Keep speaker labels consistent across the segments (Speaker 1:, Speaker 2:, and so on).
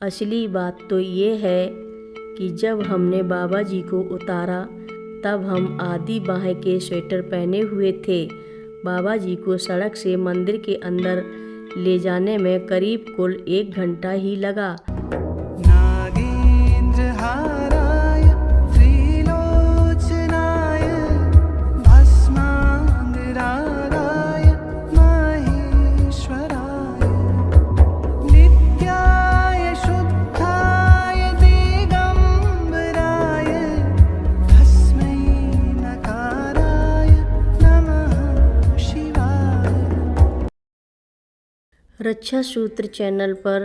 Speaker 1: असली बात तो ये है कि जब हमने बाबा जी को उतारा तब हम आधी बाहें के स्वेटर पहने हुए थे। बाबा जी को सड़क से मंदिर के अंदर ले जाने में करीब कुल 1 घंटा ही लगा।
Speaker 2: नागेंद्रहाराय त्रिलोचनाय भस्मांगरागाय महेश्वराय नित्याय शुद्धाय दिगंबराय तस्मै नकाराय नमः शिवाय।
Speaker 1: रक्षा सूत्र चैनल पर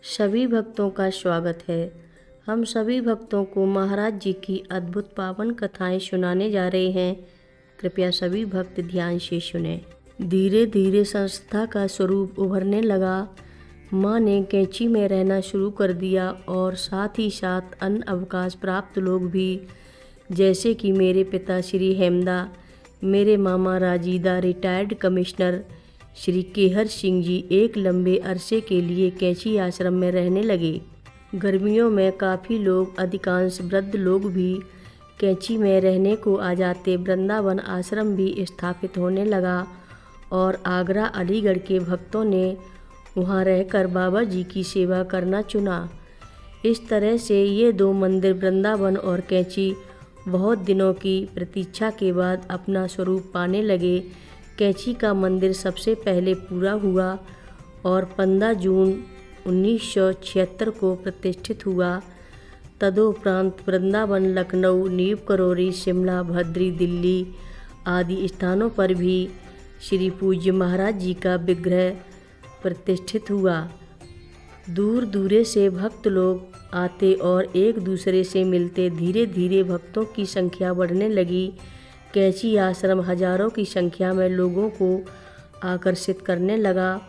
Speaker 1: सभी भक्तों का स्वागत है। हम सभी भक्तों को महाराज जी की अद्भुत पावन कथाएं सुनाने जा रहे हैं। कृपया सभी भक्त ध्यान से सुने। धीरे धीरे संस्था का स्वरूप उभरने लगा। माँ ने कैंची में रहना शुरू कर दिया और साथ ही साथ अन्य अवकाश प्राप्त लोग भी, जैसे कि मेरे पिता श्री हेमदा, मेरे मामा राजीदा रिटायर्ड कमिश्नर श्री केहर सिंह जी एक लंबे अरसे के लिए कैंची आश्रम में रहने लगे। गर्मियों में काफ़ी लोग, अधिकांश वृद्ध लोग भी कैंची में रहने को आ जाते। वृंदावन आश्रम भी स्थापित होने लगा और आगरा अलीगढ़ के भक्तों ने वहां रहकर बाबा जी की सेवा करना चुना। इस तरह से ये 2 मंदिर, वृंदावन और कैंची, बहुत दिनों की प्रतीक्षा के बाद अपना स्वरूप पाने लगे। कैंची का मंदिर सबसे पहले पूरा हुआ और 15 जून 1976 को प्रतिष्ठित हुआ। तदोपरांत वृंदावन, लखनऊ, नीव करौरी, शिमला, भद्री, दिल्ली आदि स्थानों पर भी श्री पूज्य महाराज जी का विग्रह प्रतिष्ठित हुआ। दूर दूर से भक्त लोग आते और एक दूसरे से मिलते। धीरे धीरे भक्तों की संख्या बढ़ने लगी। कैंची आश्रम हजारों की संख्या में लोगों को आकर्षित करने लगा।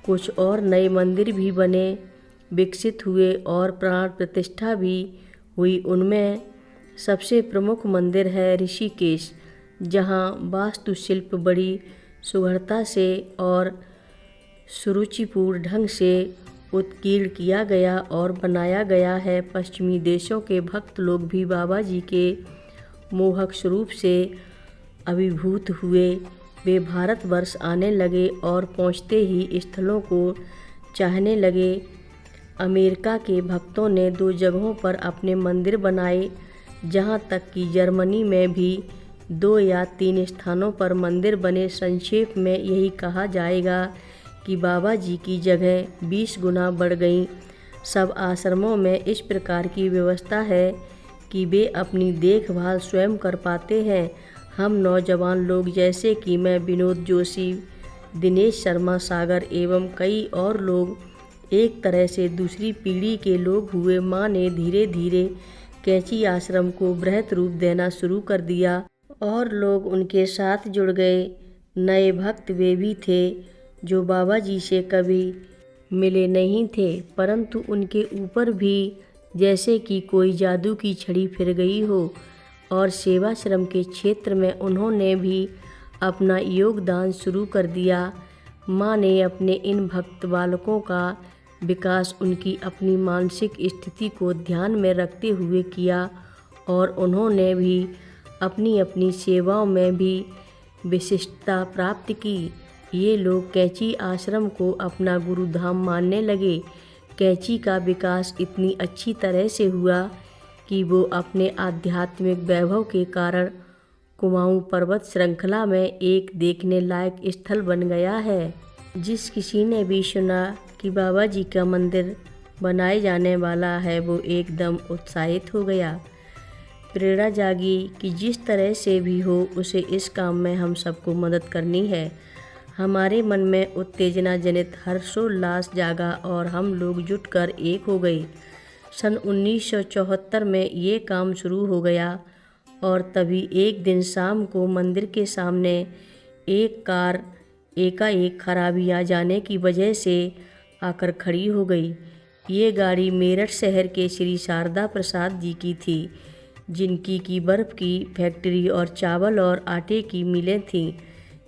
Speaker 1: कुछ और नए मंदिर भी बने, विकसित हुए और प्राण प्रतिष्ठा भी हुई। उनमें सबसे प्रमुख मंदिर है ऋषिकेश, जहां वास्तुशिल्प बड़ी सुघड़ता से और सुरुचिपूर्ण ढंग से उत्कीर्ण किया गया और बनाया गया है। पश्चिमी देशों के भक्त लोग भी बाबा जी के मोहक स्वरूप से अभिभूत हुए। वे भारतवर्ष आने लगे और पहुंचते ही स्थलों को चाहने लगे। अमेरिका के भक्तों ने 2 जगहों पर अपने मंदिर बनाए। जहां तक कि जर्मनी में भी 2 या 3 स्थानों पर मंदिर बने। संक्षेप में यही कहा जाएगा कि बाबा जी की जगह 20 गुना बढ़ गई। सब आश्रमों में इस प्रकार की व्यवस्था है कि वे अपनी देखभाल स्वयं कर पाते हैं। हम नौजवान लोग, जैसे कि मैं, विनोद जोशी, दिनेश शर्मा, सागर एवं कई और लोग एक तरह से दूसरी पीढ़ी के लोग हुए। माँ ने धीरे धीरे कैंची आश्रम को बृहत रूप देना शुरू कर दिया और लोग उनके साथ जुड़ गए। नए भक्त वे भी थे जो बाबा जी से कभी मिले नहीं थे, परंतु उनके ऊपर भी जैसे कि कोई जादू की छड़ी फिर गई हो और सेवाश्रम के क्षेत्र में उन्होंने भी अपना योगदान शुरू कर दिया। माँ ने अपने इन भक्त बालकों का विकास उनकी अपनी मानसिक स्थिति को ध्यान में रखते हुए किया और उन्होंने भी अपनी अपनी सेवाओं में भी विशिष्टता प्राप्त की। ये लोग कैंची आश्रम को अपना गुरुधाम मानने लगे। कैंची का विकास इतनी अच्छी तरह से हुआ कि वो अपने आध्यात्मिक वैभव के कारण कुमाऊं पर्वत श्रृंखला में एक देखने लायक स्थल बन गया है। जिस किसी ने भी सुना कि बाबा जी का मंदिर बनाए जाने वाला है, वो एकदम उत्साहित हो गया। प्रेरणा जागी कि जिस तरह से भी हो उसे इस काम में हम सबको मदद करनी है। हमारे मन में उत्तेजना जनित हर्षोल्लास जागा और हम लोग जुटकर एक हो गए। सन 1974 में ये काम शुरू हो गया और तभी एक दिन शाम को मंदिर के सामने एक कार एकाएक खराबी आ जाने की वजह से आकर खड़ी हो गई। ये गाड़ी मेरठ शहर के श्री शारदा प्रसाद जी की थी, जिनकी की बर्फ़ की फैक्ट्री और चावल और आटे की मिलें थीं।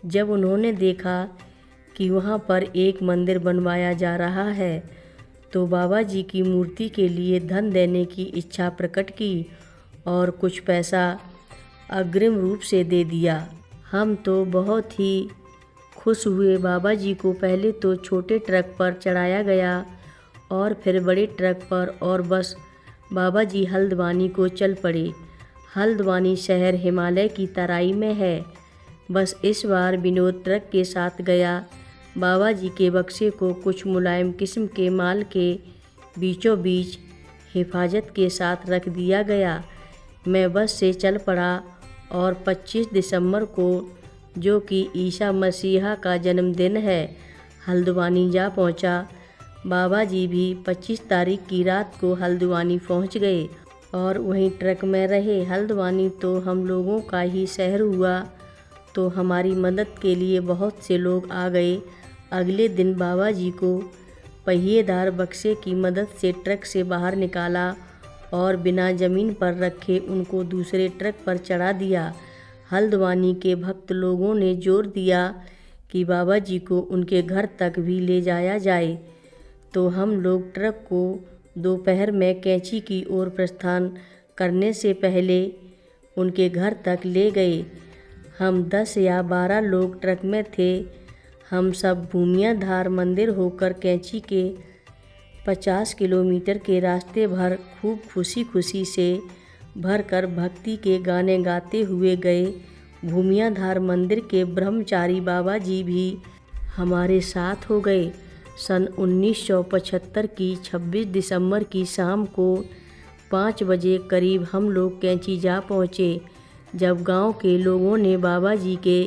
Speaker 1: जब उन्होंने देखा कि वहाँ पर एक मंदिर बनवाया जा रहा है तो बाबा जी की मूर्ति के लिए धन देने की इच्छा प्रकट की और कुछ पैसा अग्रिम रूप से दे दिया। हम तो बहुत ही खुश हुए। बाबा जी को पहले तो छोटे ट्रक पर चढ़ाया गया और फिर बड़े ट्रक पर, और बस बाबा जी हल्द्वानी को चल पड़े। हल्द्वानी शहर हिमालय की तराई में है। बस इस बार विनोद ट्रक के साथ गया। बाबा जी के बक्से को कुछ मुलायम किस्म के माल के बीचों बीच हिफाजत के साथ रख दिया गया। मैं बस से चल पड़ा और 25 दिसंबर को, जो कि ईसा मसीहा का जन्मदिन है, हल्द्वानी जा पहुंचा। बाबा जी भी 25 तारीख की रात को हल्द्वानी पहुंच गए और वहीं ट्रक में रहे। हल्द्वानी तो हम लोगों का ही शहर हुआ, तो हमारी मदद के लिए बहुत से लोग आ गए। अगले दिन बाबा जी को पहिएदार बक्से की मदद से ट्रक से बाहर निकाला और बिना ज़मीन पर रखे उनको दूसरे ट्रक पर चढ़ा दिया। हल्द्वानी के भक्त लोगों ने जोर दिया कि बाबा जी को उनके घर तक भी ले जाया जाए, तो हम लोग ट्रक को दोपहर में कैंची की ओर प्रस्थान करने से पहले उनके घर तक ले गए। हम 10 या 12 लोग ट्रक में थे। हम सब भूमियाधार मंदिर होकर कैंची के 50 किलोमीटर के रास्ते भर खूब खुशी खुशी से भरकर भक्ति के गाने गाते हुए गए। भूमियाधार मंदिर के ब्रह्मचारी बाबा जी भी हमारे साथ हो गए। सन 1975 की 26 दिसंबर की शाम को 5 बजे करीब हम लोग कैंची जा पहुँचे। जब गांव के लोगों ने बाबा जी के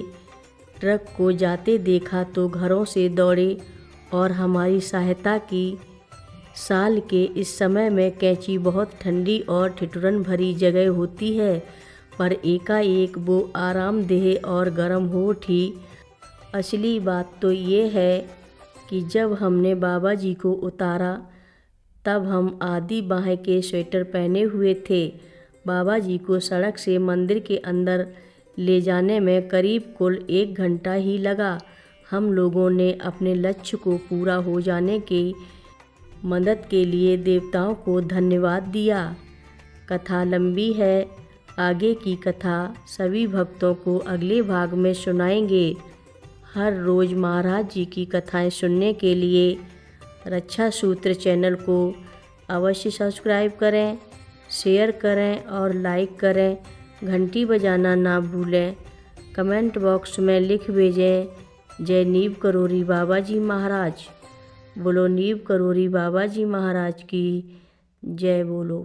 Speaker 1: ट्रक को जाते देखा तो घरों से दौड़े और हमारी सहायता की। साल के इस समय में कैंची बहुत ठंडी और ठिठुरन भरी जगह होती है, पर एकाएक वो आरामदेह और गर्म हो उठी। असली बात तो ये है कि जब हमने बाबा जी को उतारा तब हम आधी बाहें के स्वेटर पहने हुए थे। बाबा जी को सड़क से मंदिर के अंदर ले जाने में करीब कुल 1 घंटा ही लगा। हम लोगों ने अपने लक्ष्य को पूरा हो जाने की मदद के लिए देवताओं को धन्यवाद दिया। कथा लंबी है, आगे की कथा सभी भक्तों को अगले भाग में सुनाएंगे। हर रोज़ महाराज जी की कथाएं सुनने के लिए रक्षा सूत्र चैनल को अवश्य सब्सक्राइब करें, शेयर करें और लाइक करें। घंटी बजाना ना भूलें। कमेंट बॉक्स में लिख भेजें जय नीव करोरी बाबा जी महाराज। बोलो नीव करोरी बाबा जी महाराज की जय बोलो।